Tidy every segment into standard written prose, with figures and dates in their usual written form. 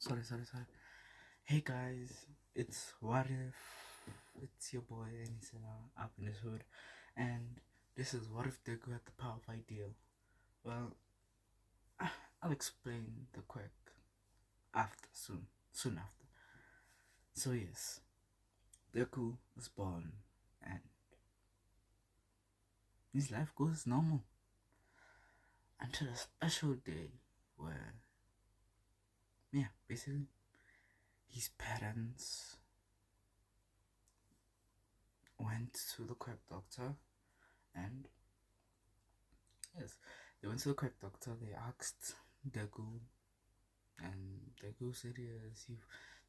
Sorry. Hey guys, it's What If. It's your boy Anisana up in this hood, and this is What If Deku had the power of ideal. Well, I'll explain the quick after soon after. So yes, Deku was born, and his life goes normal until a special day where, yeah, basically his parents went to the quack doctor and yes, they went to the quack doctor. They asked Deku, and Deku said yes. He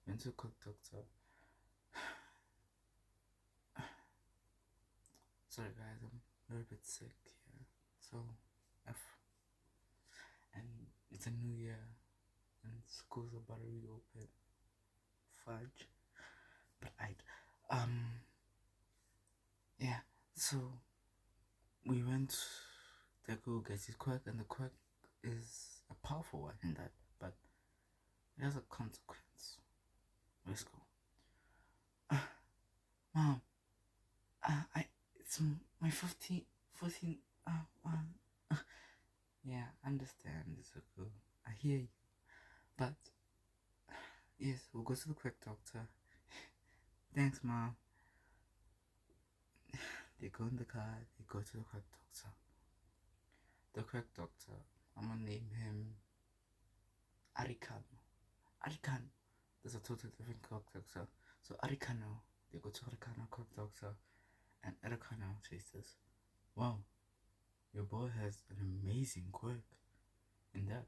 went to the quack doctor. Sorry, guys, I'm a little bit sick here. So, F. And it's a new year, and school's about to reopen. Fudge. But yeah. So we went. Deku gets his quack, and the quack is a powerful one in that, but it has a consequence. Let's go. Mom, it's my 14. Yeah, I understand, it's okay. I hear you. But, yes, we'll go to the quick doctor. Thanks, Mom. They go in the car, they go to the quick doctor. The quick doctor, I'm gonna name him Arikano. Arikano. There's a totally different quick doctor. So, Arikano, they go to Arikano quick doctor, and Arikano says this. Wow, your boy has an amazing quirk. In that,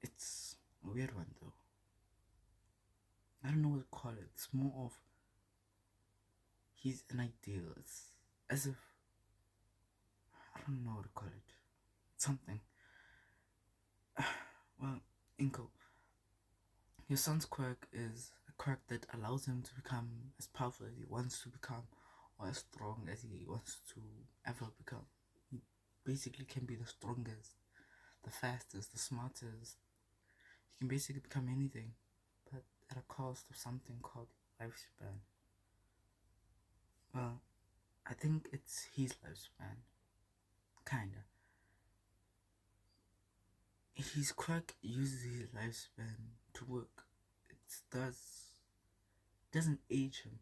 it's a weird one though. I don't know what to call it. It's more of he's an ideal. It's as if I don't know what to call it. It's something. Well, Inko, your son's quirk is a quirk that allows him to become as powerful as he wants to become, or as strong as he wants to ever become. He basically can be the strongest, the fastest, the smartest. He can basically become anything, but at a cost of something called lifespan. Well, I think it's his lifespan. Kinda. His quirk uses his lifespan to work. It doesn't age him,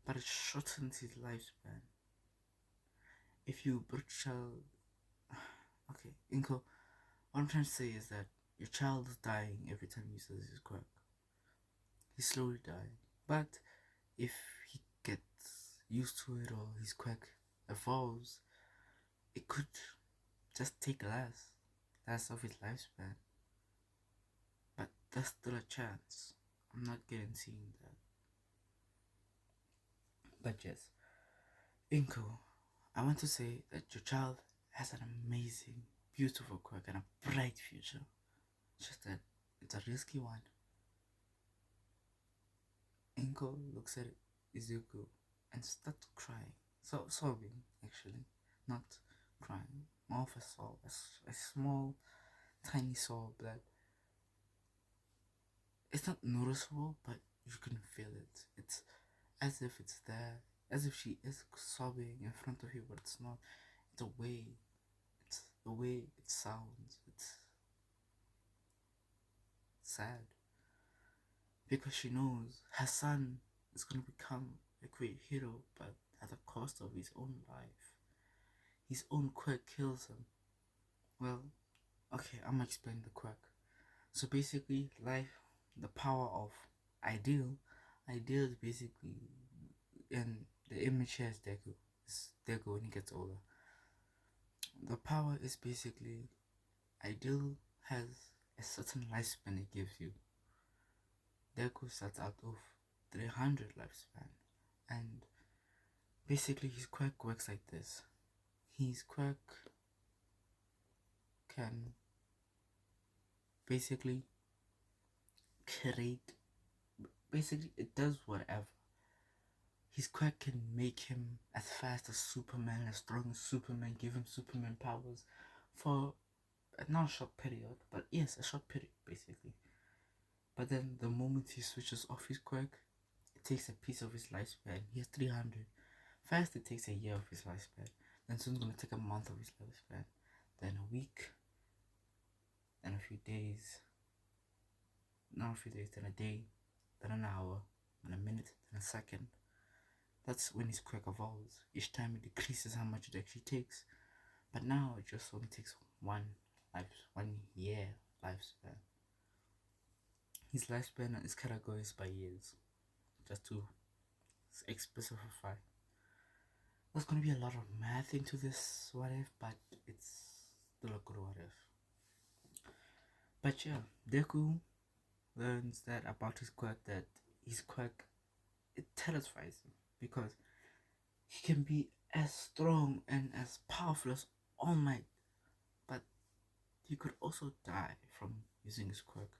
but it shortens his lifespan. If you put child, okay, Inko, what I'm trying to say is that your child is dying every time he uses his quirk. He's slowly dying, but if he gets used to it or his quirk evolves, it could just take less of his lifespan. But there's still a chance. I'm not guaranteeing that. But yes, Inko, I want to say that your child has an amazing, beautiful quirk and a bright future. Just that it's a risky one. Inko looks at Izuku and starts crying. Sobbing, actually. Not crying. More of a sob. A small, tiny sob that it's not noticeable, but you can feel it. It's as if it's there, as if she is sobbing in front of you, but it's not. It's it's the way it sounds. It's sad because she knows her son is gonna become a great hero, but at the cost of his own life. His own quirk kills him. Well, okay, I'm gonna explain the quirk. So basically, life, the power of ideal. Ideal is basically, and the image here is Deku. It's Deku when he gets older. The power is basically ideal has a certain lifespan it gives you. Deku starts out of 300 lifespan, and basically his quirk works like this. His quirk can basically create, basically it does whatever. His quirk can make him as fast as Superman, as strong as Superman, give him Superman powers for not a short period, but yes, a short period basically. But then the moment he switches off his quirk, it takes a piece of his lifespan. He has 300. First, it takes a year of his lifespan. Then soon it's going to take a month of his lifespan. Then a week. Then a few days. Not a few days. Then a day. Then an hour. Then a minute. Then a second. That's when his quirk evolves. Each time it decreases how much it actually takes. But now it just only takes 1 year lifespan. His lifespan is categorized by years. Just to specify. There's gonna be a lot of math into this what if, but it's still a good what if. But yeah, Deku learns that about his quirk, that his quirk, it terrifies him because he can be as strong and as powerful as All Might, but he could also die from using his quirk.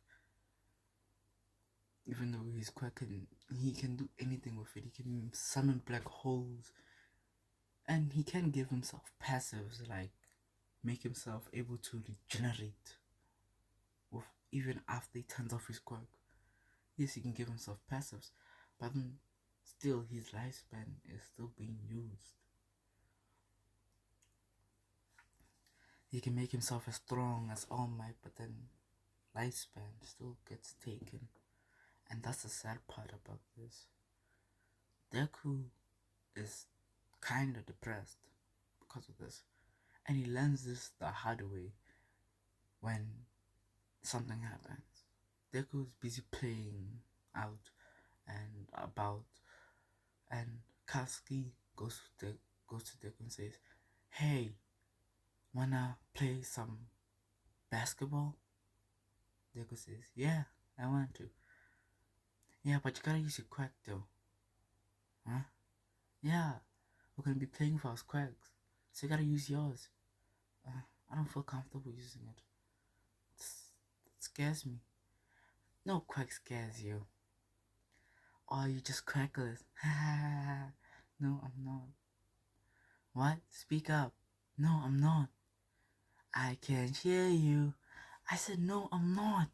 Even though his quirk he can do anything with it. He can summon black holes, and he can give himself passives like make himself able to regenerate with even after he turns off his quirk. Yes, he can give himself passives, but then still his lifespan is still being used. He can make himself as strong as All Might, but then lifespan still gets taken. And that's the sad part about this. Deku is kinda depressed because of this. And he learns this the hard way when something happens. Deku is busy playing out and about, and Katsuki goes to Deku and says, "Hey, wanna play some basketball?" Deku says, "Yeah, I want to." "Yeah, but you gotta use your quack though." "Huh?" "Yeah, we're gonna be playing for our quacks, so you gotta use yours." I don't feel comfortable using it. It scares me." "No quack scares you. Oh, you just quackless." "No, I'm not." "What? Speak up." "No, I'm not." "I can't hear you." I said, "No, I'm not."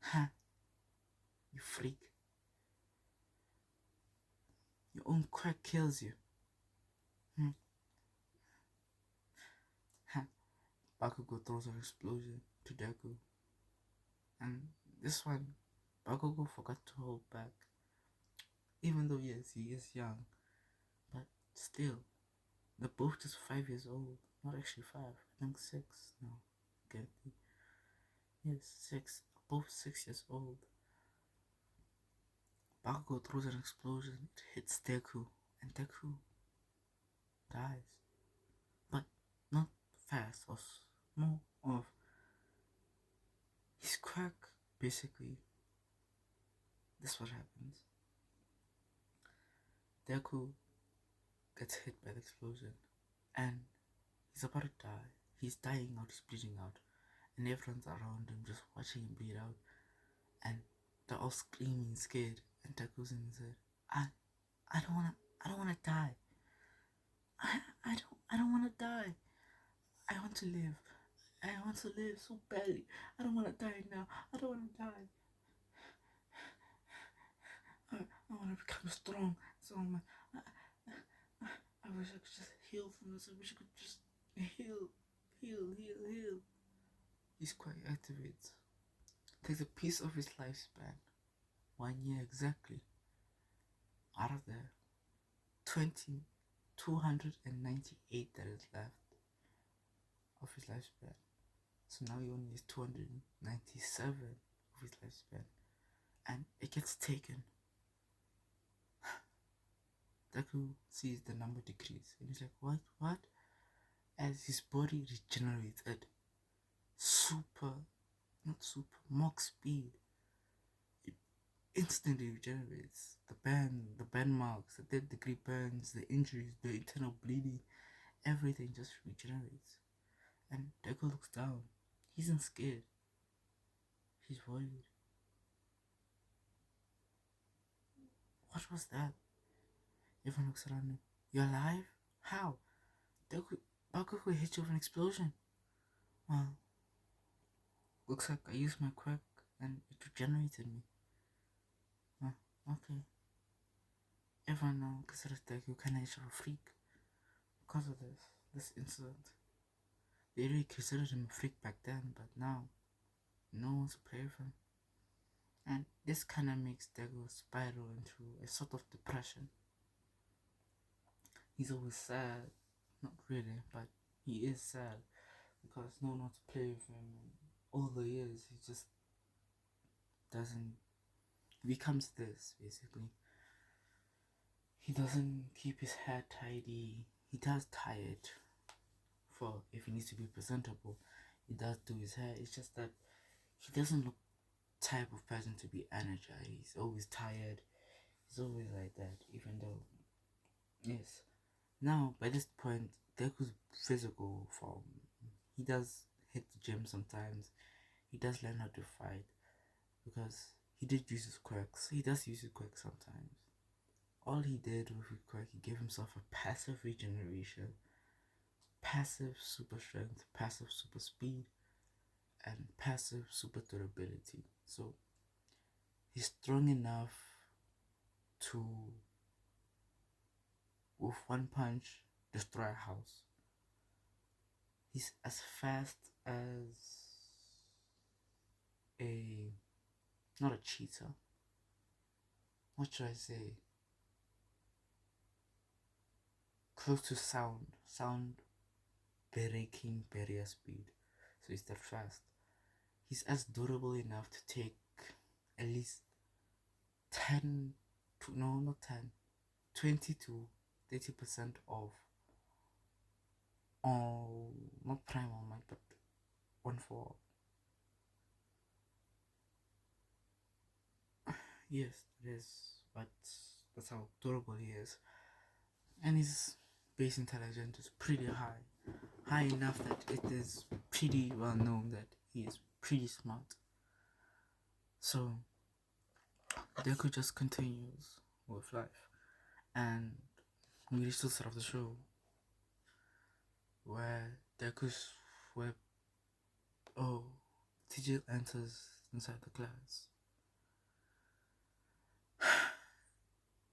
"Huh? You freak. Your own quack kills you." Hmm. Huh. Bakugo throws an explosion to Deku. And this one, Bakugo forgot to hold back. Even though, yes, he is young, but still, they're both just 5 years old. Not actually 5, I think 6 now. Okay. Yes, 6. Both 6 years old. Bakugo throws an explosion. It hits Deku, and Deku dies. But not fast, or more of his quirk. Basically, this is what happens. Deku gets hit by the explosion, and he's about to die. He's dying out, he's bleeding out, and everyone's around him just watching him bleed out, and they're all screaming, scared. And Deku's in his head, I don't wanna die. I don't wanna die. I want to live. I want to live so badly. I don't wanna die now. I don't wanna die. I wanna become strong. So I wish I could just heal from this. I wish I could just heal. His quirk activates. Takes a piece of his lifespan. 1 year exactly. Out of the 298 that is left of his lifespan. So now he only has 297 of his lifespan. And it gets taken. Deku sees the number decrease and he's like, what? As his body regenerates at Mach speed, it instantly regenerates. The burn marks, the dead degree burns, the injuries, the internal bleeding, everything just regenerates. And Deku looks down. He isn't scared. He's worried. What was that? Everyone looks around him. "You're alive? How?" Bakugo hit you with an explosion." "Well, looks like I used my quirk and it regenerated me. Huh, okay. Everyone now considers Deku kind of a freak because of this incident. They really considered him a freak back then, but now no one's a player for him. And this kind of makes Deku spiral into a sort of depression. He's always sad. Not really, but he is sad because no one wants to play with him. And all the years, he just doesn't. He becomes this, basically. He doesn't keep his hair tidy. He does tie it for if he needs to be presentable. He does do his hair. It's just that he doesn't look type of person to be energized. He's always tired. He's always like that, even though, yes. Now, by this point, Deku's physical form, he does hit the gym sometimes. He does learn how to fight because he did use his quirks. He does use his quirks sometimes. All he did with his quirk, he gave himself a passive regeneration, passive super strength, passive super speed, and passive super durability. So he's strong enough to, with one punch, destroy a house. He's as fast as a, not a cheetah. What should I say? Close to sound breaking barrier speed. So he's that fast. He's as durable enough to take at least 10 to, no, not 10, 20 to 30% of all, not primal might, but 1 for. Yes, it is, but that's how durable he is. And his base intelligence is pretty high enough that it is pretty well known that he is pretty smart. So Deku just continues with life, and we reach the start of the show where Deku's web, oh, TJ enters inside the class.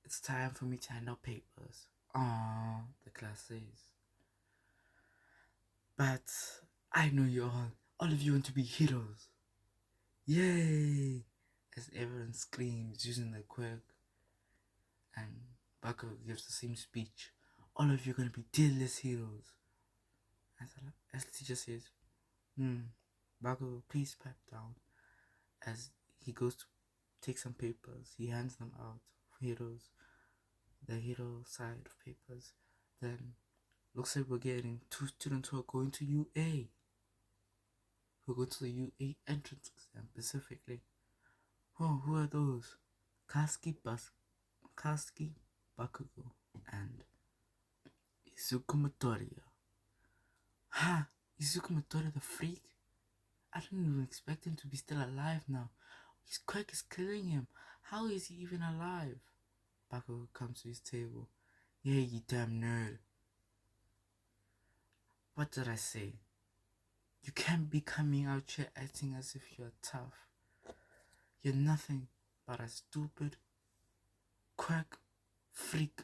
It's time for me to hand out papers. Ah, the class says. But I know you all of you want to be heroes. Yay! As everyone screams using the quirk, and Baku gives the same speech. All of you are gonna be deadless heroes. As the teacher says, Baku, please pipe down. As he goes to take some papers, he hands them out for heroes. The hero side of papers. Then looks like we're getting 2 students who are going to UA. Who go to the UA entrance exam specifically. Oh, who are those? Katsuki Bakugo and Izuku Midoriya. Ha! Izuku Midoriya the freak? I didn't even expect him to be still alive now. His quirk is killing him. How is he even alive? Bakugo comes to his table. Yeah, you damn nerd. What did I say? You can't be coming out here acting as if you're tough. You're nothing but a stupid, quack, freak.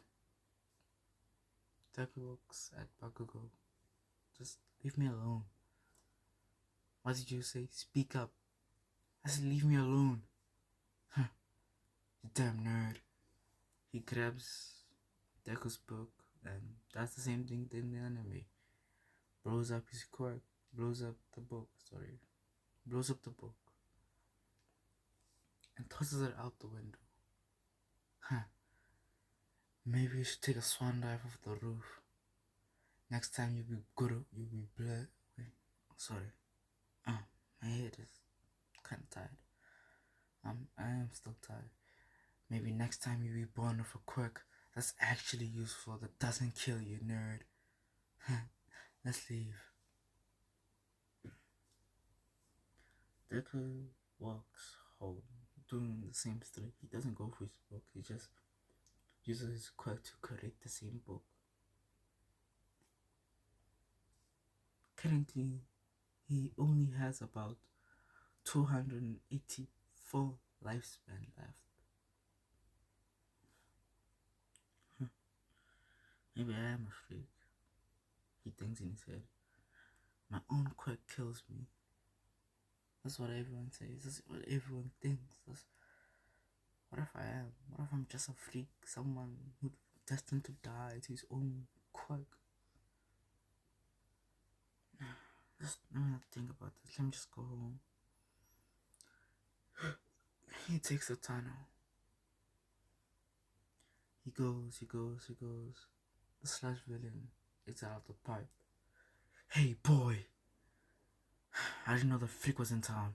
Deku looks at Bakugo. Just leave me alone. What did you say? Speak up. I said leave me alone. Huh. You damn nerd. He grabs Deku's book and does the same thing in the anime. Blows up his quirk. Blows up the book, Blows up the book. And tosses it out the window. Huh. Maybe you should take a swan dive off the roof. Next time you'll be good, you'll be bled. Wait, sorry. My head is kinda tired. I am still tired. Maybe next time you'll be born with a quirk that's actually useful, that doesn't kill you, nerd. Let's leave. Deku walks home, doing the same street. He doesn't go for his book, he just uses his quirk to create the same book. Currently, he only has about 284 lifespan left. Maybe I am a freak. He thinks in his head. My own quirk kills me. That's what everyone says. That's what everyone thinks. What if I am? What if I'm just a freak? Someone who's destined to die to his own quirk? Just let me not think about this. Let me just go home. He takes the tunnel. He goes. The slash villain is out of the pipe. Hey boy! I didn't know the freak was in town.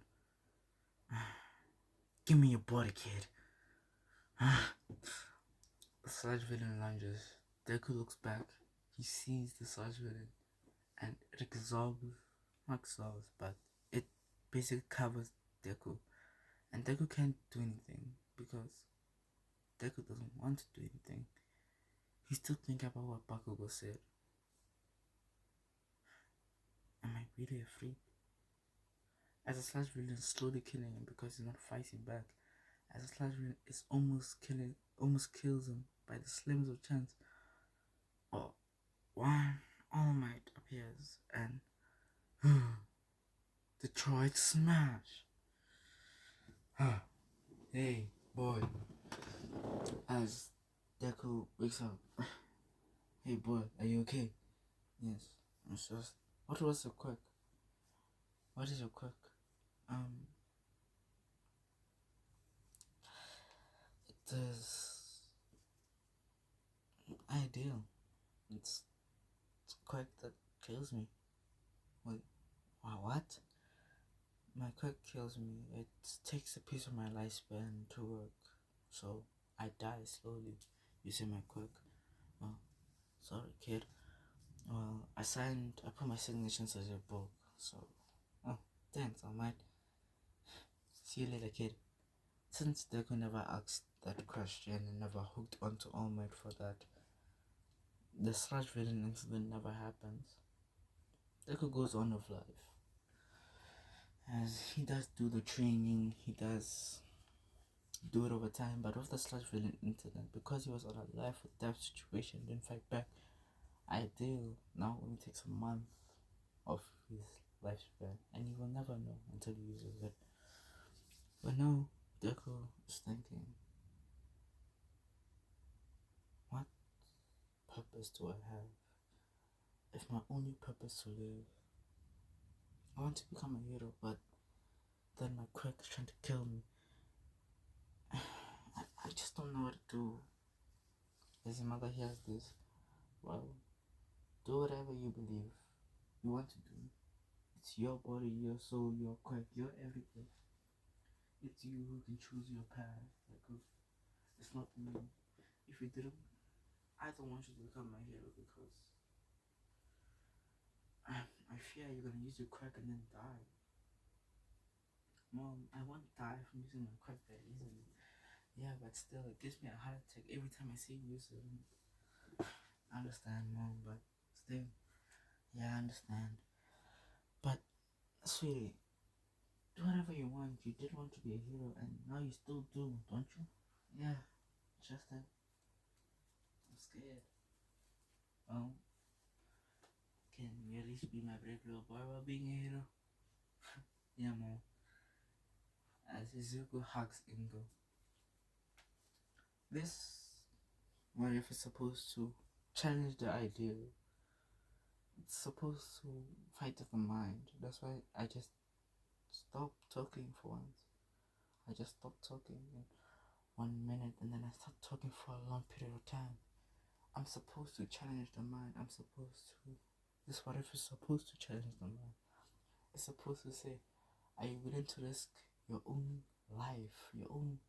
Give me your body, kid. The slash villain lunges. Deku looks back. He sees the slash villain and it not absolves, but it basically covers Deku. And Deku can't do anything because Deku doesn't want to do anything. He's still thinking about what Bakugo said. Am I really a freak? As a slash villain is slowly killing him because he's not fighting back. As a slash villain is almost kills him by the slimmest of chance. Oh, one All Might appears and Detroit Smash. Hey boy. As Deku wakes up. Hey boy, are you okay? Yes, I'm just. What was your quirk? What is your quirk? It is ideal. It's quirk that kills me. Wait, what? My quirk kills me. It takes a piece of my lifespan to work, so I die slowly. You see my quirk? Oh, sorry, kid. Well, I put my signature inside your book, so. Oh, thanks, All Might. See you later, kid. Since Deku never asked that question and never hooked onto All Might for that, the slash villain incident never happens. Deku goes on with life. As he does do the training, he does do it over time, but with the slash villain incident, because he was on a life or death situation, didn't fight back, ideal. Now only takes a month of his lifespan, and he will never know until he uses it. But now, Deku is thinking, what purpose do I have? If my only purpose to live, I want to become a hero, but then my quirk is trying to kill me. I just don't know what to do. As your mother hears this, well, do whatever you believe you want to do. It's your body, your soul, your quirk, your everything. It's you who can choose your path. It's not me. If you didn't, I don't want you to become my hero because I fear you're gonna use your quirk and then die. Mom, I won't die from using my quirk that easily. Yeah, but still, it gives me a heart attack every time I see you use it. I understand, Mom, but still, yeah, I understand. But, sweetie, do whatever you want. You did want to be a hero, and now you still do, don't you? Yeah, just that. I'm scared. Well, can you at least be my brave little boy while being a hero? Yeah, Mom. As Izuku hugs Ingo. This what if it's supposed to challenge the idea. It's supposed to fight with the mind. That's why I just stopped talking for once. I just stopped talking in 1 minute and then I start talking for a long period of time. I'm supposed to challenge the mind. This what if it's supposed to challenge the mind. It's supposed to say, are you willing to risk your own life, your own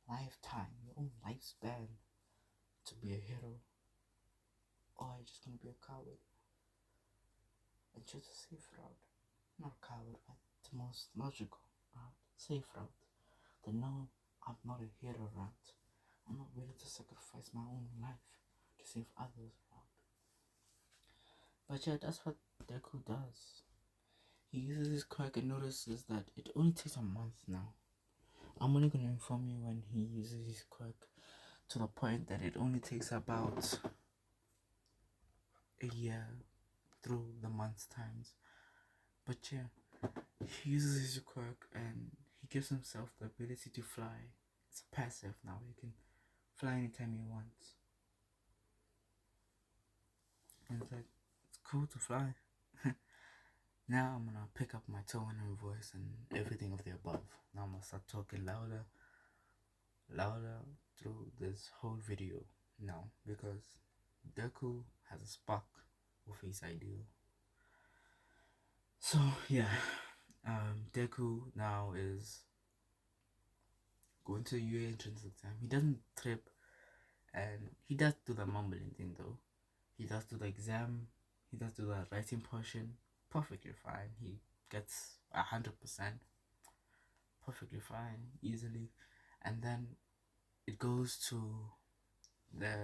lifetime, your own lifespan to be a hero? Or are you just gonna be a coward and choose a safe route? Not a coward, but the most logical route, safe route. The no, I'm not a hero route. I'm not willing to sacrifice my own life to save others route. But yeah, that's what Deku does. He uses his quirk and notices that it only takes a month now. I'm only going to inform you when he uses his quirk, to the point that it only takes about a year through the month's times. But yeah, he uses his quirk and he gives himself the ability to fly. It's passive now. He can fly anytime he wants. And it's like, it's cool to fly. Now I'm gonna pick up my tone and voice and everything of the above. Now I'm gonna start talking louder through this whole video now, because Deku has a spark of his ideal. So yeah, Deku now is going to the UA entrance exam. He doesn't trip, and he does do the mumbling thing though. He does do the exam. He does do the writing portion perfectly fine. He gets 100%, perfectly fine, easily, and then it goes to the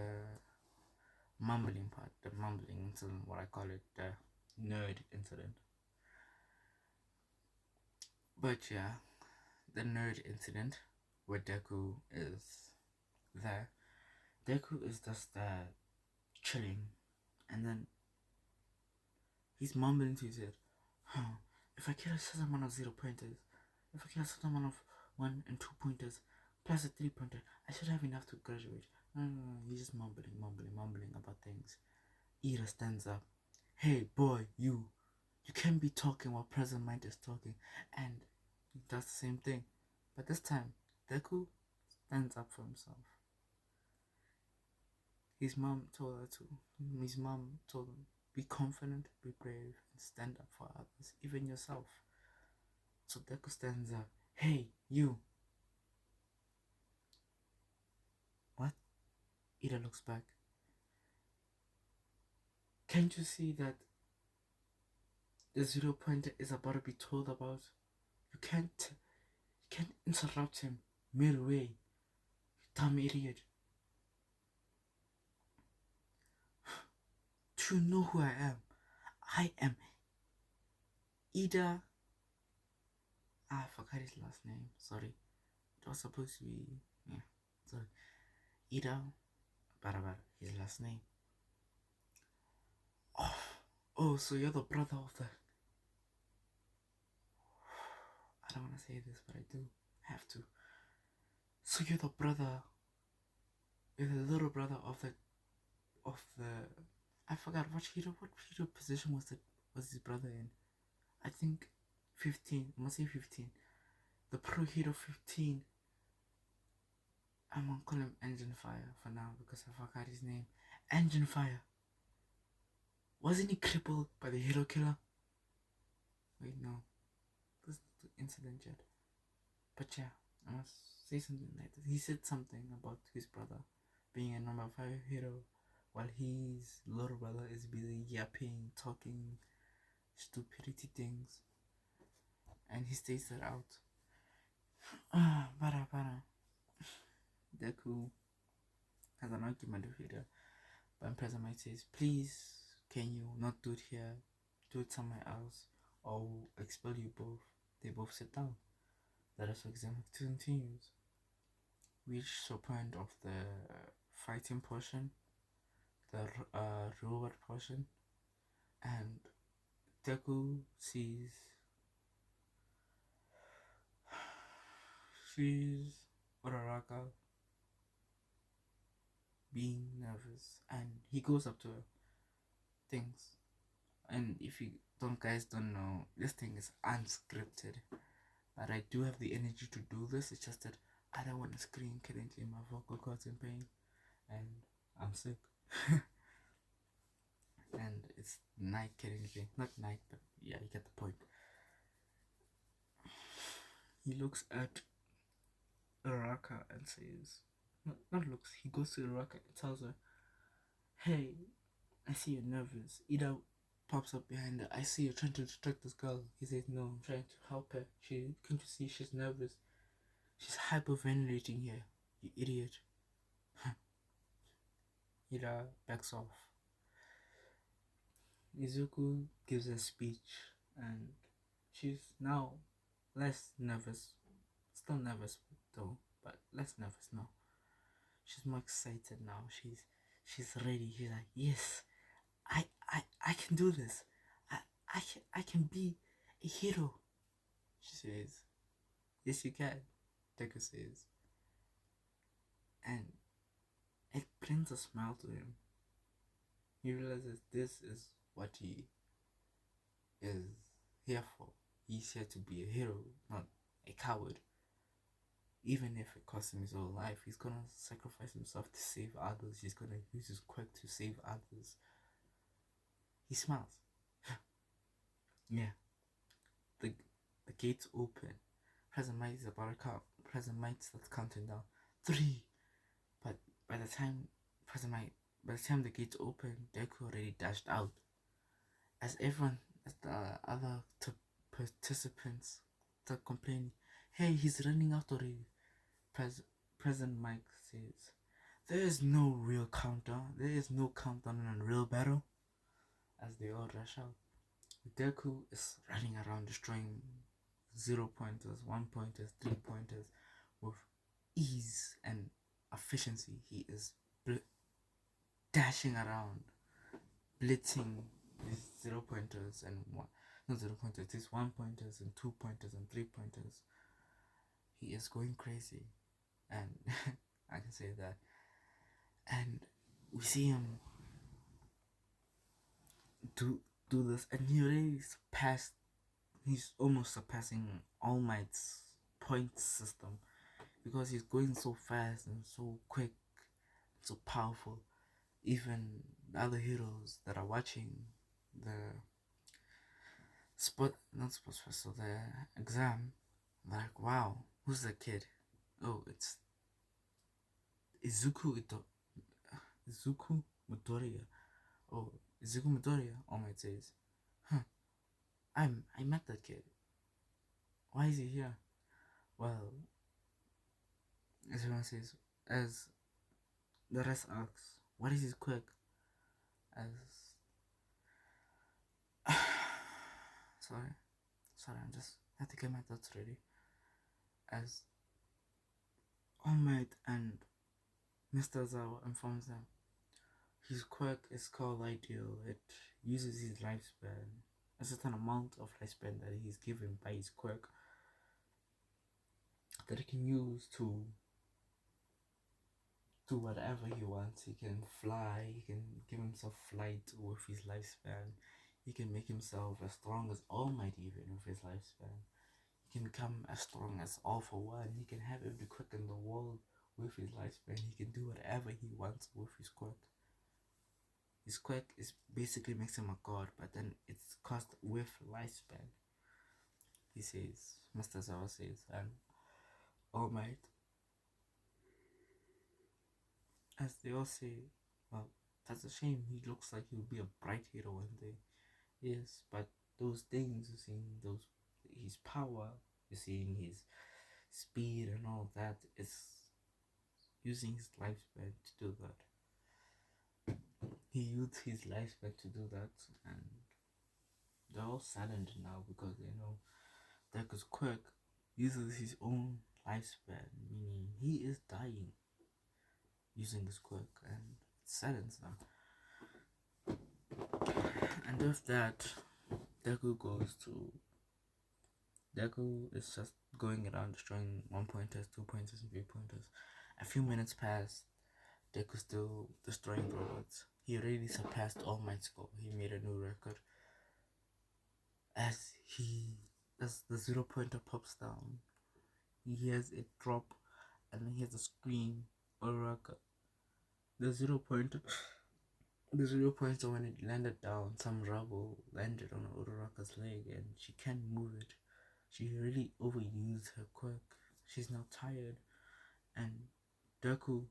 mumbling part, the mumbling incident, what I call it, the nerd incident. But yeah, the nerd incident where Deku is there. Deku is just chilling, and then he's mumbling to his head, if I kill a certain amount of 0 pointers, if I kill a certain amount of 1 and 2 pointers, plus a 3 pointer, I should have enough to graduate. No, he's just mumbling about things. Ira stands up. Hey boy, you can't be talking while present mind is talking, and he does the same thing. But this time, Deku stands up for himself. His mom told him, be confident, be brave, and stand up for others, even yourself. So Deku stands up. Hey, you. What? Ida looks back. Can't you see that the 0 pointer is about to be told about? You can't interrupt him midway. You dumb idiot. Do you know who I am? I am Ida. I forgot his last name. Sorry. It was supposed to be. Yeah. Sorry. Ida. Barabar. His last name. Oh, so you're the brother of the. I don't want to say this, but I do have to. So you're the brother. You're the little brother of the. I forgot what hero position was his brother in. I think 15. I must say 15. The pro hero 15. I'm gonna call him Engine Fire for now because I forgot his name. Engine Fire. Wasn't he crippled by the hero killer? Wait, no. This is the incident yet. But yeah, I must say something like this. He said something about his brother being a number 5 hero while his little brother is busy yapping, talking stupidity things. And he states that out. Bara. Deku has an argument with Hida. But President Mike says, please, can you not do it here? Do it somewhere else, or we'll expel you both. They both sit down. The rest of the exam continues. Reach the point of the fighting portion, the reward portion, and Deku sees Uraraka being nervous, and he goes up to her. Things, and if you guys don't know, this thing is unscripted, but I do have the energy to do this. It's just that I don't want to scream currently. My vocal cords in pain, and I'm sick. And it's night currently, not night, but yeah, you get the point. He looks at Uraraka and says, not looks, he goes to Uraraka and tells her, hey, I see you're nervous. Ida pops up behind her. I see you're trying to distract this girl. He says, no, I'm trying to help her. Can't you see she's nervous? She's hyperventilating here, you idiot. Ida backs off. Izuku gives a speech, and She's now less nervous, still nervous though, but less nervous now. She's more excited now. She's ready. She's like, yes, I can do this. I can be a hero. She says, yes, you can. Deku says, and it brings a smile to him. He realizes this is what he is here for. He's here to be a hero, not a coward. Even if it costs him his whole life, he's gonna sacrifice himself to save others. He's gonna use his quirk to save others. He smiles. Yeah. The the gates open. President Mike is about to count. President Mike starts counting down. 3. But by the time President Mike, by the time the gates open, Deku already dashed out. As the other participants start complaining, hey, he's running out already. President Mike says, there is no real countdown. There is no countdown in a real battle. As they all rush out, Deku is running around destroying 0 pointers, 1 pointers, 3 pointers with ease and efficiency. He is dashing around, blitzing these 0 pointers and one, not 0 pointers, these 1 pointers and 2 pointers and 3 pointers. He is going crazy, and I can say that. And we see him do this, and he already surpassed. He's almost surpassing All Might's point system because he's going so fast and so quick, so powerful. Even the other heroes that are watching the the exam, like, wow, who's the kid? Oh, it's Izuku Midoriya. Oh, Izuku Midoriya. All Might says, huh? I met that kid. Why is he here? Well, as everyone says, as the rest asks, what is his quirk? As sorry, I'm just have to get my thoughts ready. As All Might and Mr. Zawa informs them, his quirk is called Ideal. It uses his lifespan, a certain amount of lifespan that he's given by his quirk, that he can use to do whatever he wants. He can fly, he can give himself flight with his lifespan. He can make himself as strong as All Might even with his lifespan. He can become as strong as All for One. He can have every quirk in the world with his lifespan. He can do whatever he wants with his quirk. His quirk is basically makes him a god, but then it's cost with lifespan. He says, Mr. Zawa says, and All Might, as they all say, well, that's a shame. He looks like he'll be a bright hero one day. Yes, but those things, you're seeing his power, you're seeing his speed and all that, is using his lifespan to do that. He used his lifespan to do that, and they're all saddened now because they know Deku's quirk uses his own lifespan, meaning he is dying using his quirk, and it saddens them. And with that, Deku is just going around destroying 1 pointers, 2 pointers, and 3 pointers. A few minutes pass. Deku still destroying robots. He already surpassed All Might's score. He made a new record. As the 0 pointer pops down, he hears it drop, and then he hears a scream, Uraraka. The 0 pointer when it landed down, some rubble landed on Uraraka's leg, and she can't move it. She really overused her quirk. She's now tired, and Deku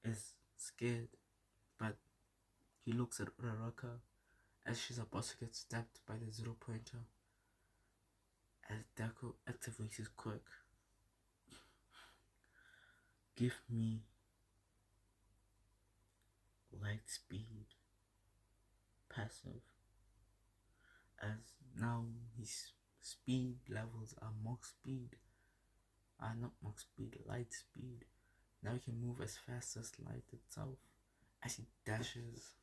is scared, but he looks at Uraraka as she's about to get stabbed by the 0 pointer. As Deku activates his quirk, give me light speed passive. As now he's speed levels are Mach speed. Not Mach speed, light speed. Now he can move as fast as light itself as he dashes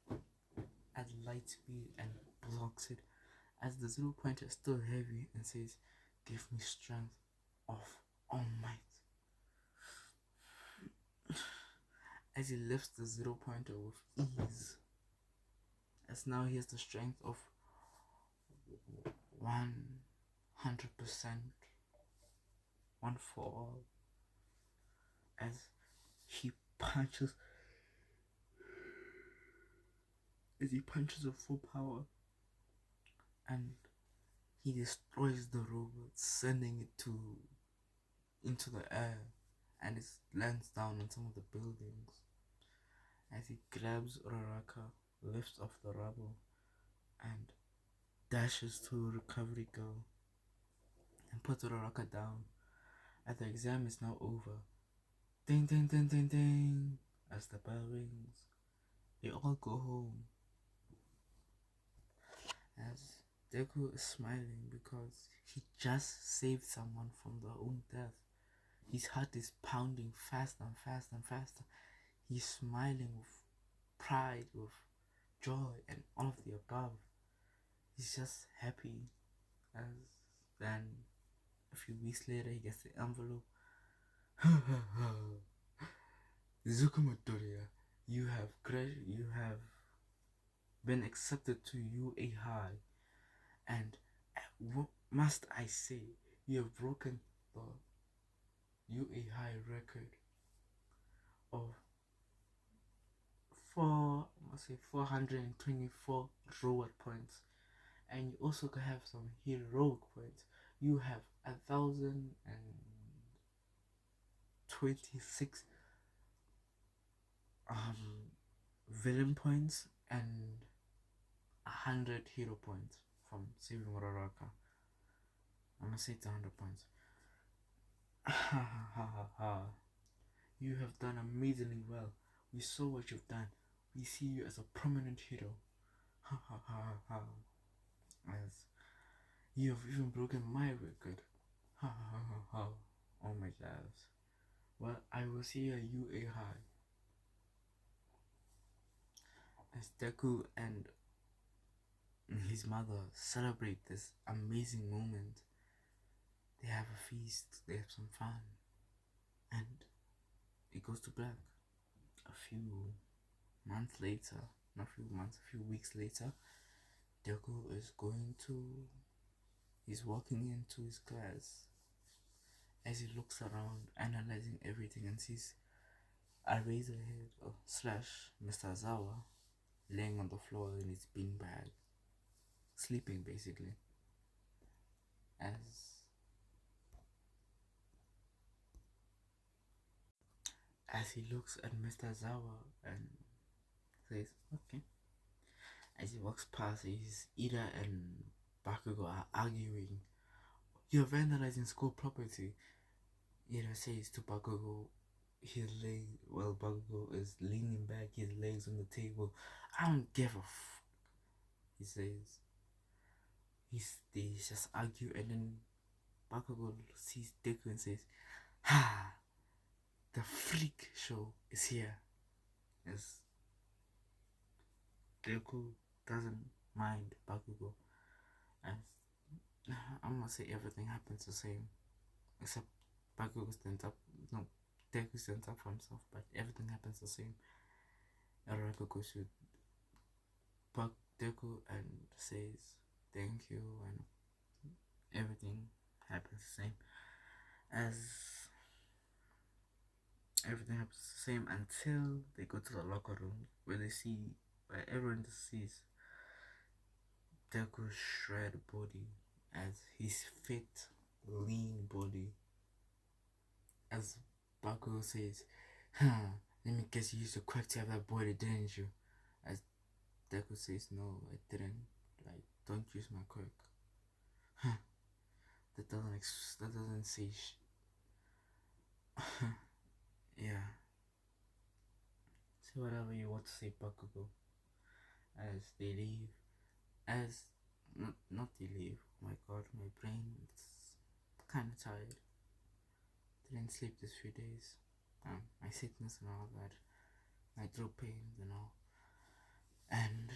at light speed and blocks it as the 0 pointer is still heavy and says, "Give me strength of all might." As he lifts the 0 pointer with ease, as now he has the strength of 100%, one for all, as he punches with full power, and he destroys the robot, sending it into the air, and it lands down on some of the buildings. As he grabs Uraraka, lifts off the rubble, and dashes to Recovery Girl and puts Uraraka down. As the exam is now over, ding ding ding ding ding, as the bell rings, they all go home. As Deku is smiling because he just saved someone from their own death. His heart is pounding faster and faster and faster. He's smiling with pride, with joy, and all of the above. He's just happy. As then a few weeks later, he gets the envelope. Zukumotoria, you have been accepted to UA High, and what must I say, you have broken the UA High record of 424 robot points, and you also have some heroic points. You have 1,026 villain points and 100 hero points from saving Uraraka. I'm gonna say it's 100 points. Ha ha ha ha ha. You have done amazingly well. We saw what you've done. We see you as a prominent hero. Ha ha ha ha. As you have even broken my record. Ha ha ha ha ha. Oh my gosh. Well, I will see you at UA High. As Deku and his mother celebrate this amazing moment, they have a feast, they have some fun, and it goes to black. A few weeks later, Deku he's walking into his class. As he looks around, analyzing everything, and sees Eraserhead slash Mr. Azawa laying on the floor in his beanbag, sleeping basically. As he looks at Mr. Azawa and says, "Okay." As he walks past, his Ida and Bakugo are arguing. "You're vandalizing school property." Ida says to Bakugo, Bakugo is leaning back, his legs on the table. "I don't give a f," he says. They just argue, and then Bakugo sees Deku and says, "Ha! The freak show is here." As Deku doesn't mind Bakugo, as I'm gonna say everything happens the same, except Bakugo stands up. No, Deku stands up for himself, but everything happens the same. Araka goes to Deku and says thank you, and everything happens the same. As everything happens the same until they go to the locker room where everyone sees Deku's shred body, as his fit, lean body. As Bakugo says, "Let me guess, you used a quack to have that body, didn't you?" As Deku says, "No, I didn't. Like, don't use my quirk." That doesn't say yeah. Say whatever you want to say, Bakugo. As they leave, as not leave. Oh my god, my brain is kind of tired. Didn't sleep these few days. My sickness and all that, my throat pains and all. And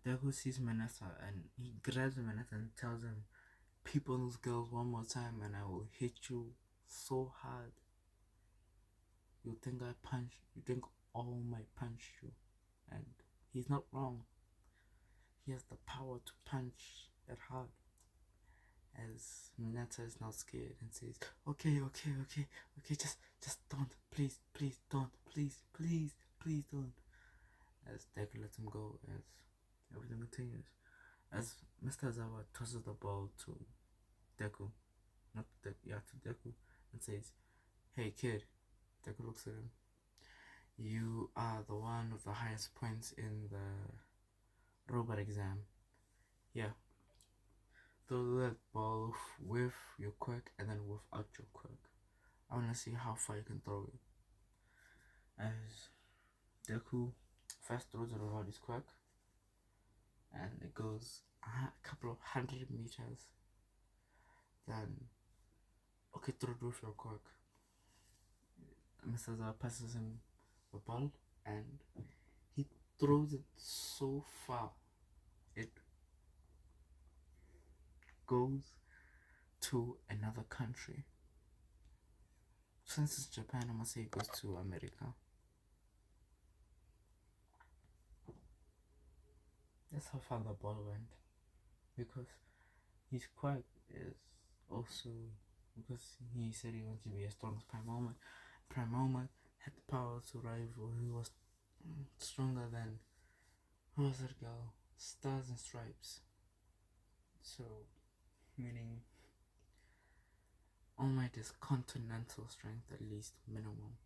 Deku sees Manessa and he grabs Manessa and tells him, "Peep on those girls one more time and I will hit you so hard. You think I punched? You think all my punch you?" And he's not wrong. He has the power to punch that hard. As Mineta is now scared and says, "Okay, just don't, please, don't, please don't." As Deku lets him go, as everything continues, as Mr. Zawa tosses the ball to Deku, not Deku, yeah, to Deku, and says, "Hey kid." Deku looks at him. "You are the one with the highest points in the robot exam. Yeah, throw that ball with your quirk and then without your quirk. I want to see how far you can throw it." As Deku first throws it without his quirk, and it goes a couple of 100 meters. Then, "Okay, throw it with your quirk." Mr. Zawa passes him the ball, and he throws it so far it goes to another country. Since it's Japan, I must say it goes to America. That's how far the ball went. Because his quirk is also because he said he wanted to be as strong as Prime. Prime had the power to rival. He was stronger than, who was that girl? Stars and Stripes. So, meaning All Might is continental strength, at least minimum.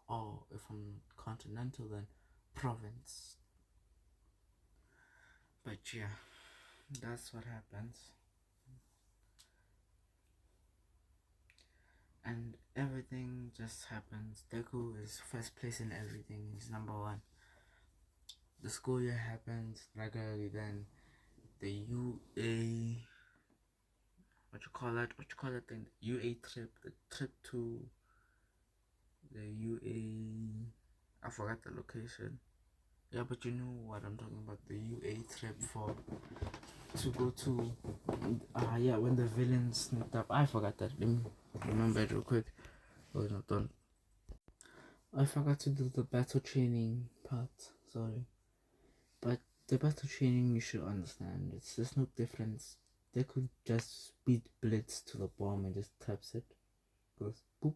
Or if I'm not continental, then province. But yeah, that's what happens. And everything just happens. Deku is first place in everything. He's number one. The school year happens regularly. Then the UA, what you call that thing? The UA trip. The trip to the UA. I forgot the location. Yeah, but you know what I'm talking about. The UA trip to go to. Yeah, when the villains sneaked up. I forgot that. Let me remember it real quick. Oh, no, don't. I forgot to do the battle training part. Sorry. But the battle training, you should understand. There's no difference. They could just speed blitz to the bomb and just taps it. Goes boop.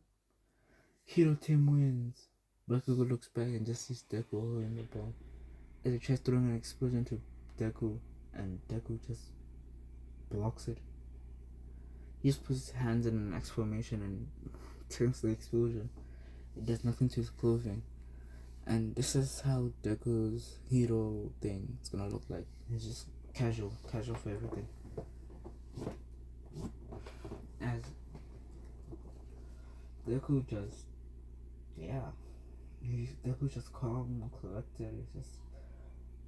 Hero team wins. Bakugo looks back and just sees Deku holding the bomb. As he tries throwing an explosion to Deku, and Deku just blocks it. He just puts his hands in an X formation and turns the explosion. It does nothing to his clothing. And this is how Deku's hero thing is gonna look like. It's just casual for everything. As Deku just, yeah, Deku just calm and collected. It's just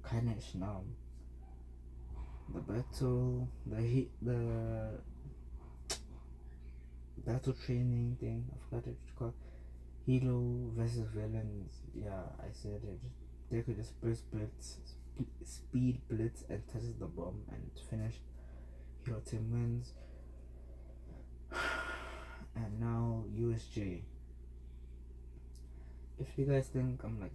kind of numb. The battle, the battle training thing. I forgot what it's called. Hero versus villains. Yeah, I said it. Deku just burst blitz, speed blitz, and touches the bomb and finish. Hero team wins. And now USJ. If you guys think I'm like,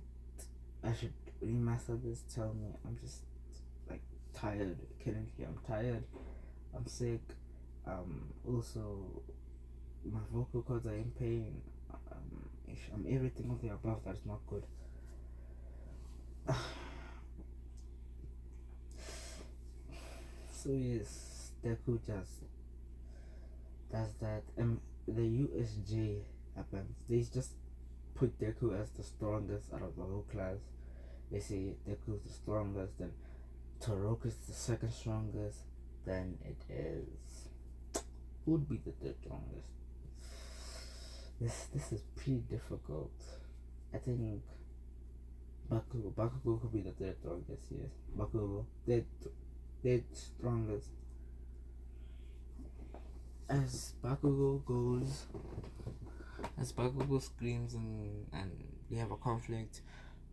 I should remaster this, tell me. I'm just like tired. Currently, I'm tired. I'm sick. Also, my vocal cords are in pain. I'm everything of the above that's not good. So yes, Deku just does that. The USJ happens. They just put Deku as the strongest out of the whole class. They say Deku's the strongest, then Toroku's the second strongest. Then it is, who would be the third strongest? This is pretty difficult. I think Bakugo could be the third strongest. Yes, Bakugo. dead strongest. As Bakugo goes, as Bakugo screams and they have a conflict,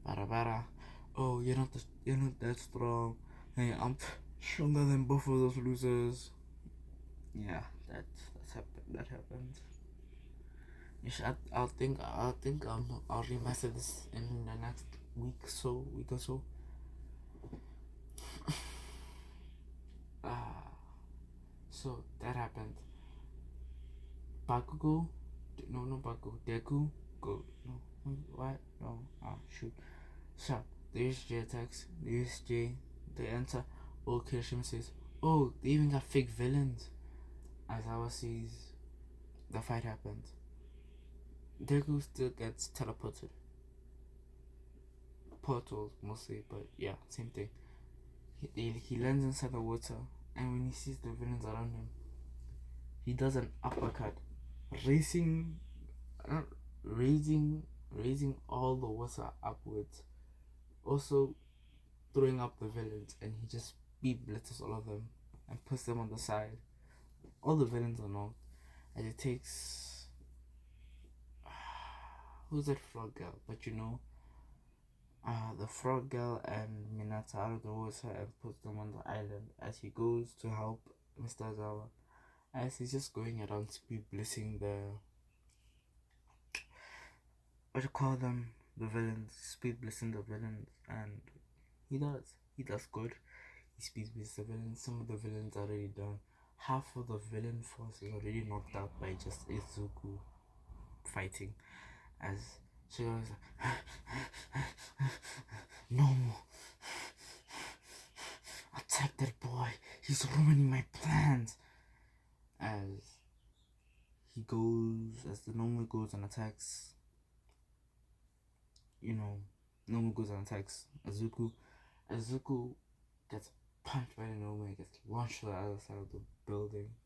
bara, oh, you're not that strong. Hey, I'm stronger than both of those losers. Yeah, that happened. I'll remaster this in the next week or so. So that happened. Bakugo, no Bakugo, Deku, go, no, what, no, shoot, so the USJ attacks, the USJ, they enter, oh, Kirishima says, oh, they even got fake villains. As Awa sees, the fight happens. Deku still gets teleported. Portals mostly, but yeah, same thing. He lands inside the water, and when he sees the villains around him, he does an uppercut, racing, raising all the water upwards, also throwing up the villains, and he just beat blitzes all of them and puts them on the side. All the villains are knocked, and it takes who's that frog girl? But the frog girl and Minata out of the water and puts them on the island as he goes to help Mr. Azawa. As he's just going around speed blitzing the what do you call them? The villains, speed blitzing the villains, and he does good. He speed blitzes the villains. Some of the villains are already done. Half of the villain force is already knocked out by just Izuku fighting. As she goes, no more. Attack that boy. He's ruining my plans. As the normal goes and attacks, Azuku. Azuku gets punched by the normal, gets launched to the other side of the building.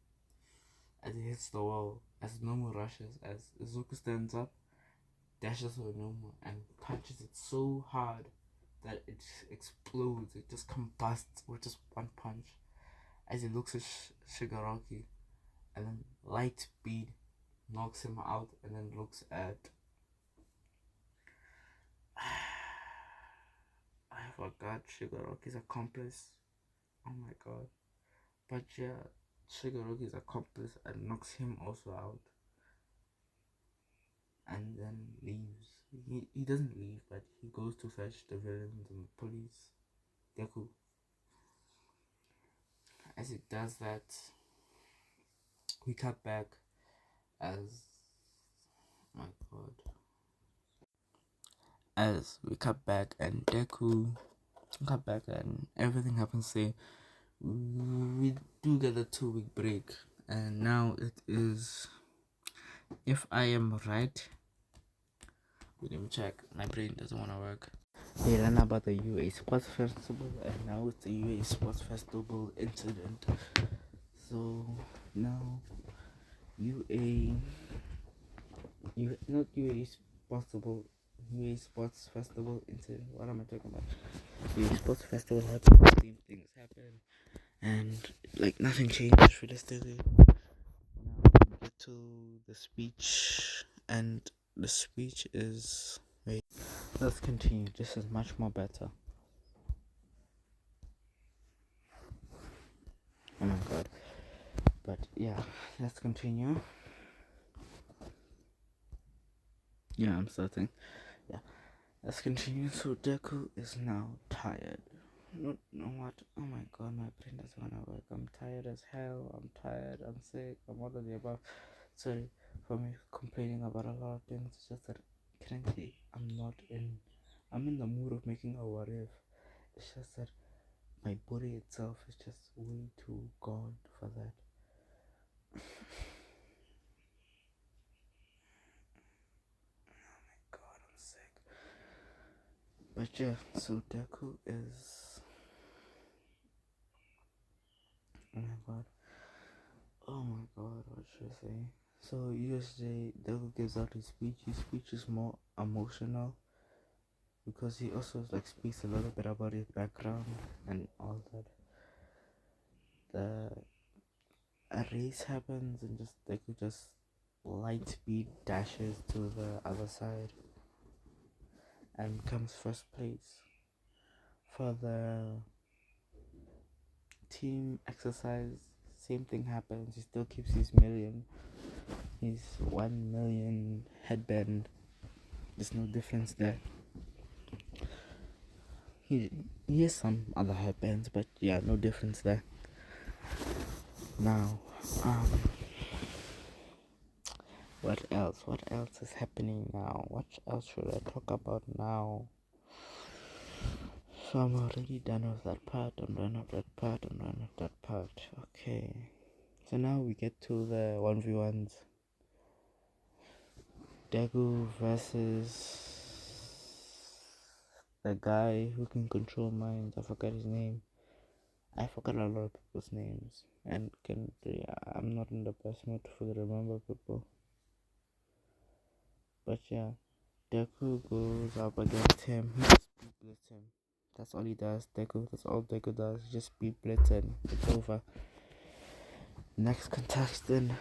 As he hits the wall, as normal rushes, as Azuku stands up, dashes to the normal and punches it so hard that it explodes. It just combusts with just one punch. As he looks at Shigaraki, and then light speed knocks him out, and then looks at I forgot Shigaraki's accomplice. Oh my god. But yeah, Shigaraki's accomplice and knocks him also out. And then leaves. He doesn't leave, but he goes to fetch the villains and the police. Deku. As he does that, we cut back as my god. As we cut back and Deku cut back and everything happens there. We do get a 2-week break, and now it is, if I am right, let me check, my brain doesn't want to work. They ran about the UA Sports Festival, and now it's the UA Sports Festival incident. So now not UA Sports Festival incident. What am I talking about? UA Sports Festival happened, same things happen, and like nothing changed realistically. Now we get to the speech, and the speech is let's continue. This is much more better. Oh my god. But yeah, let's continue. Yeah, I'm starting. Yeah, let's continue. So Deku is now tired. No, what? Oh my god, my brain doesn't wanna work. I'm tired as hell. I'm tired. I'm sick. I'm all of the above. Sorry for me complaining about a lot of things. It's just that currently I'm in the mood of making a what if. It's just that my body itself is just way too gone for that. But yeah, so Deku is, oh my god, what should I say? So usually Deku gives out his speech. His speech is more emotional because he also like speaks a little bit about his background and all that. a race happens and just they could just light speed dashes to the other side and comes first place. For the team exercise, same thing happens. He still keeps his 1 million headband. There's no difference there. He has some other headbands, but yeah, no difference there. Now, what else? What else is happening now? What else should I talk about now? So I'm already done with that part. I'm done with that part. Okay. So now we get to the 1v1s. Deku versus the guy who can control minds. I forgot his name. I forgot a lot of people's names. And I'm not in the best mood to remember people. But yeah, Deku goes up against him. He just beat blitz him. That's all he does. That's all Deku does. He just beat blitz and it's over. Next contestant,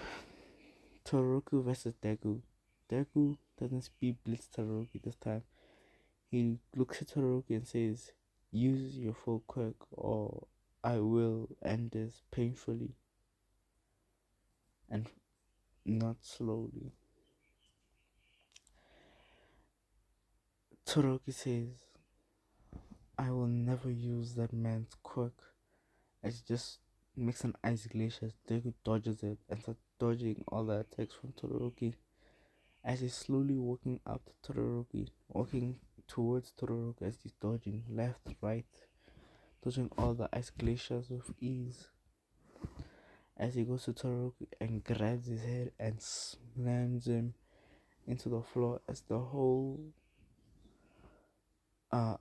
Toroku versus Deku. Deku doesn't speed blitz Toroki this time. He looks at Toroki and says, "Use your full quirk or I will end this painfully and not slowly." Toroki says, "I will never use that man's quirk." It just makes an ice glacier. Deku dodges it and starts dodging all the attacks from Todoroki. As he's slowly walking up to Todoroki, walking towards Todoroki as he's dodging left, right, dodging all the ice glaciers with ease. As he goes to Todoroki and grabs his head and slams him into the floor as the whole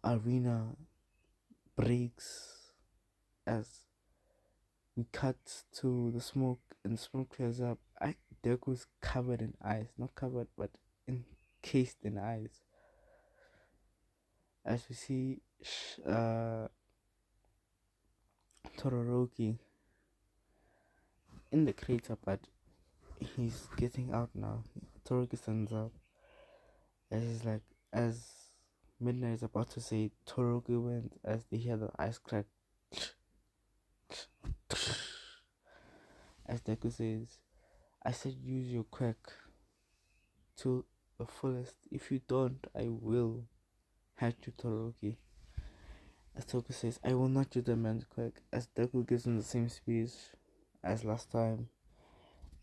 arena breaks as we cut to the smoke and the smoke clears up. Deku's covered in ice, not covered but encased in ice. As we see Todoroki in the crater, but he's getting out now. Todoroki stands up as Midnight is about to say Todoroki wins as they hear the ice crack. As Deku says, "I said use your quirk to the fullest. If you don't, I will hurt you, Todoroki." As Toku says, "I will not use the man's quirk," as Deku gives him the same speech as last time.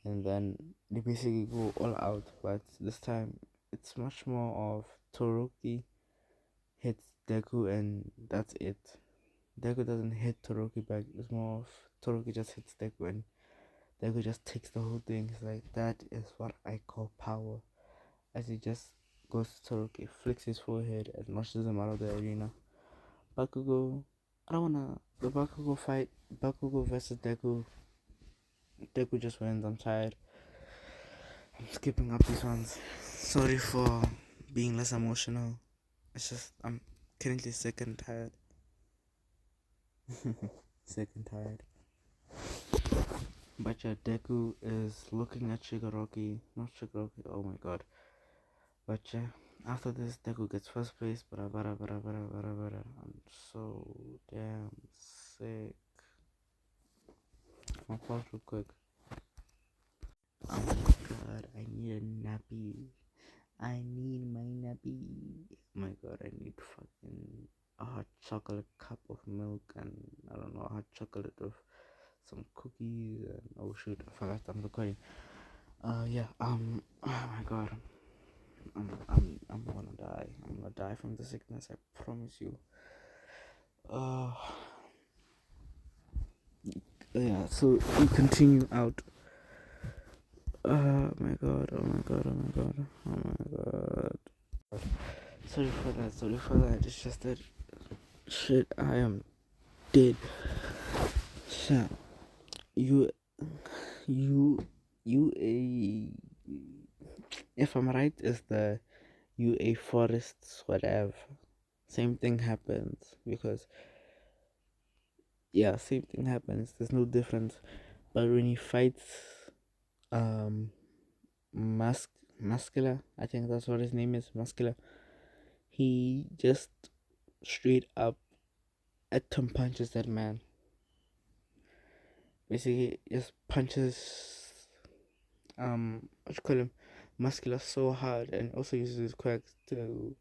And then they basically go all out, but this time it's much more of Todoroki hits Deku and that's it. Deku doesn't hit Todoroki back. It's more of Todoroki just hits Deku and Deku just takes the whole thing. It's like, that is what I call power. As he just goes to Todoroki, flicks his forehead and launches him out of the arena. Bakugo, the Bakugo fight, Bakugo versus Deku. Deku just wins. I'm tired. I'm skipping up these ones. Sorry for being less emotional. It's just, I'm currently sick and tired. Sick and tired. But yeah, Deku is looking at Shigaraki. Not Shigaraki, oh my god. But yeah, after this, Deku gets first place. I'm so damn sick. I'll pause real quick. Oh my god, I need a nappy. I need my nappy. Oh my god, I need fucking a hot chocolate cup of milk and I don't know, hot chocolate with some cookies and oh shoot, I forgot I'm recording. Oh my god. I'm gonna die. I'm gonna die from the sickness, I promise you. Yeah, so we continue out. Oh my god, oh my god, oh my god, oh my god. Sorry for that. It's just that shit, I am dead. So, you, a, if I'm right, is the UA forests, whatever. Same thing happens because yeah, same thing happens. There's no difference. But when he fights um muscular, I think that's what his name is, muscular, he just straight up atom punches that man. Basically just punches what you call him, muscular, so hard, and also uses his quirks to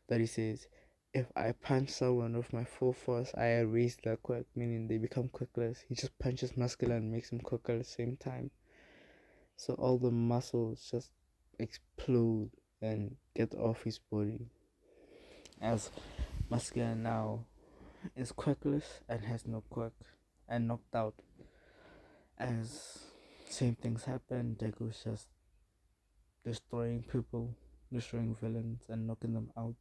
that he says, if I punch someone with my full force, I erase their quirk, meaning they become quirkless. He just punches muscular and makes him quicker at the same time. So all the muscles just explode and get off his body. As muscular now is quirkless and has no quirk and knocked out. As same things happen, Deku's just destroying people, destroying villains, and knocking them out.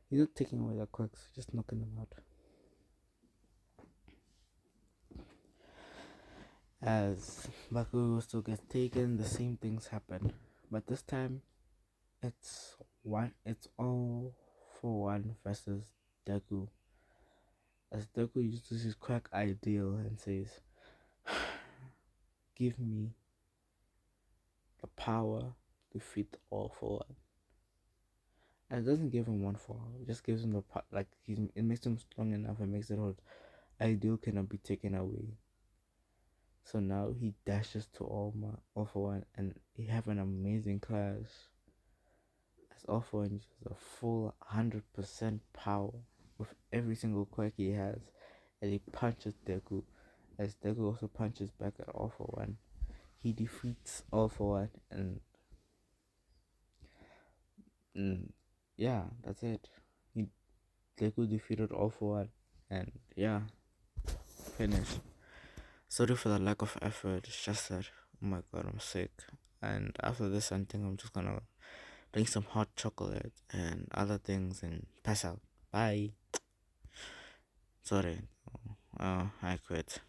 He's not taking away their quirks, just knocking them out. As Bakugo still gets taken, the same things happen, but this time it's all for one versus Deku. As Deku uses his quirk ideal and says, "Give me the power to defeat all for one." And it doesn't give him one for all; it just gives him the it makes him strong enough and makes it hard. Ideal cannot be taken away. So now he dashes to all for one, and he have an amazing clash. As all for one uses a full 100% power with every single quirk he has, and he punches Deku. As Deku also punches back at all for one, he defeats all for one, and yeah, that's it. He Deku defeated all for one, and yeah, finished. Sorry for the lack of effort. It's just that, oh my god, I'm sick. And after this, I think I'm just gonna drink some hot chocolate and other things and pass out. Bye. Sorry. I quit.